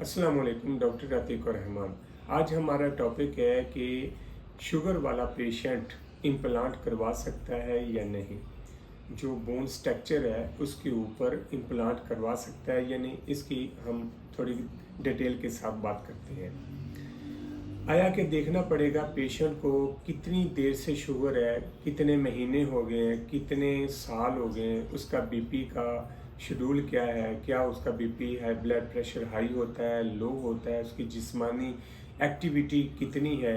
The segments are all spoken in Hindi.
अस्सलाम वालेकुम। डॉक्टर अतीक और रहमान। आज हमारा टॉपिक है कि शुगर वाला पेशेंट इम्प्लांट करवा सकता है या नहीं। जो बोन स्ट्रक्चर है उसके ऊपर इम्प्लांट करवा सकता है या नहीं, इसकी हम थोड़ी डिटेल के साथ बात करते हैं। आया कि देखना पड़ेगा पेशेंट को कितनी देर से शुगर है, कितने महीने हो गए हैं, कितने साल हो गए हैं, उसका बीपी का शेड्यूल क्या है, क्या उसका बीपी है, ब्लड प्रेशर हाई होता है, लो होता है, उसकी जिस्मानी एक्टिविटी कितनी है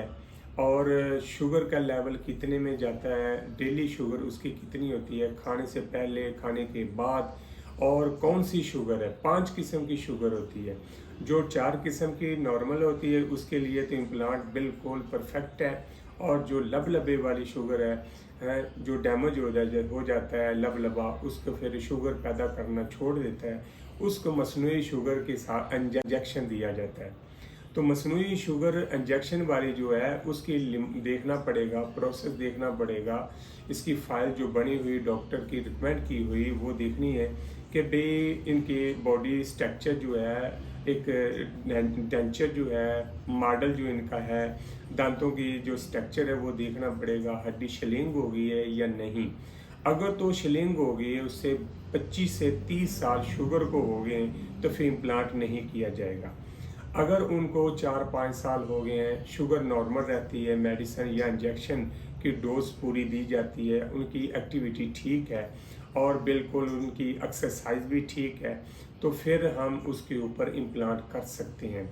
और शुगर का लेवल कितने में जाता है, डेली शुगर उसकी कितनी होती है, खाने से पहले, खाने के बाद, और कौन सी शुगर है। 5 किस्म की शुगर होती है। जो 4 किस्म की नॉर्मल होती है उसके लिए तो इम्प्लांट बिल्कुल परफेक्ट है, और जो लबलबे वाली शुगर है जो डैमेज हो जाता है लबलबा, उसको फिर शुगर पैदा करना छोड़ देता है, उसको मसनूई शुगर के साथ इंजेक्शन दिया जाता है। तो मसनूई शुगर इंजेक्शन वाली जो है उसकी देखना पड़ेगा, प्रोसेस देखना पड़ेगा, इसकी फ़ाइल जो बनी हुई डॉक्टर की रिकमेंड की हुई वो देखनी है कि भाई इनके बॉडी स्ट्रक्चर जो है, एक डेंचर जो है, मॉडल जो इनका है, दांतों की जो स्ट्रक्चर है वो देखना पड़ेगा, हड्डी शिलिंग हो गई है या नहीं। अगर तो शिलिंग हो गई है, उससे 25 से 30 साल शुगर को हो गए तो फिर इम्प्लांट नहीं किया जाएगा। अगर उनको 4-5 साल हो गए हैं, शुगर नॉर्मल रहती है, मेडिसिन या इंजेक्शन की डोज पूरी दी जाती है, उनकी एक्टिविटी ठीक है और बिल्कुल उनकी एक्सरसाइज भी ठीक है, तो फिर हम उसके ऊपर इम्प्लांट कर सकते हैं।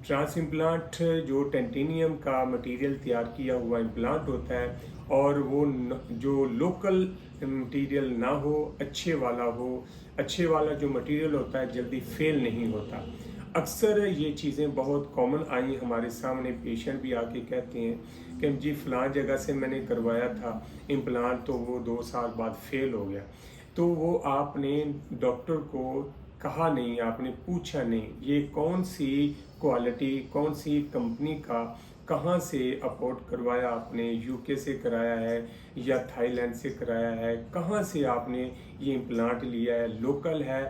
ट्रांस इम्प्लांट जो टेंटिनियम का मटेरियल तैयार किया हुआ इम्प्लांट होता है, और वो जो लोकल मटेरियल ना हो, अच्छे वाला जो मटेरियल होता है जल्दी फेल नहीं होता। अक्सर ये चीज़ें बहुत कॉमन आई हमारे सामने, पेशेंट भी आके कहते हैं कि जी फ़लाँ जगह से मैंने करवाया था इम्प्लांट, तो वो 2 साल बाद फेल हो गया। तो वो आपने डॉक्टर को कहा नहीं, आपने पूछा नहीं, ये कौन सी क्वालिटी, कौन सी कंपनी का, कहाँ से अपोर्ट करवाया आपने, यूके से कराया है या थाईलैंड से कराया है, कहाँ से आपने ये इम्प्लांट लिया है, लोकल है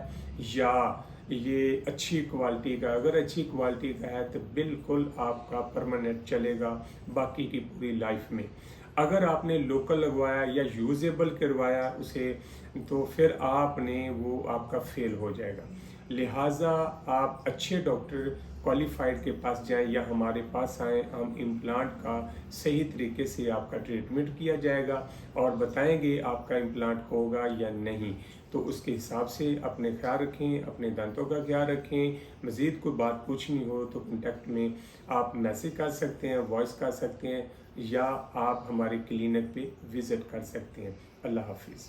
या ये अच्छी क्वालिटी का। अगर अच्छी क्वालिटी का है तो बिल्कुल आपका परमानेंट चलेगा बाकी की पूरी लाइफ में। अगर आपने लोकल लगवाया या यूजेबल करवाया उसे, तो फिर आपने वो आपका फेल हो जाएगा। लिहाजा आप अच्छे डॉक्टर क्वालिफाइड के पास जाएं या हमारे पास आएँ, हम इम्प्लांट का सही तरीके से आपका ट्रीटमेंट किया जाएगा और बताएंगे आपका इम्प्लांट होगा या नहीं। तो उसके हिसाब से अपने ख्याल रखें, अपने दांतों का ख्याल रखें। मज़ीद कोई बात पूछनी हो तो कॉन्टेक्ट में आप मैसेज कर सकते हैं, वॉइस कर सकते हैं, या आप हमारे क्लिनिक पे विज़िट कर सकते हैं। अल्लाह हाफिज़।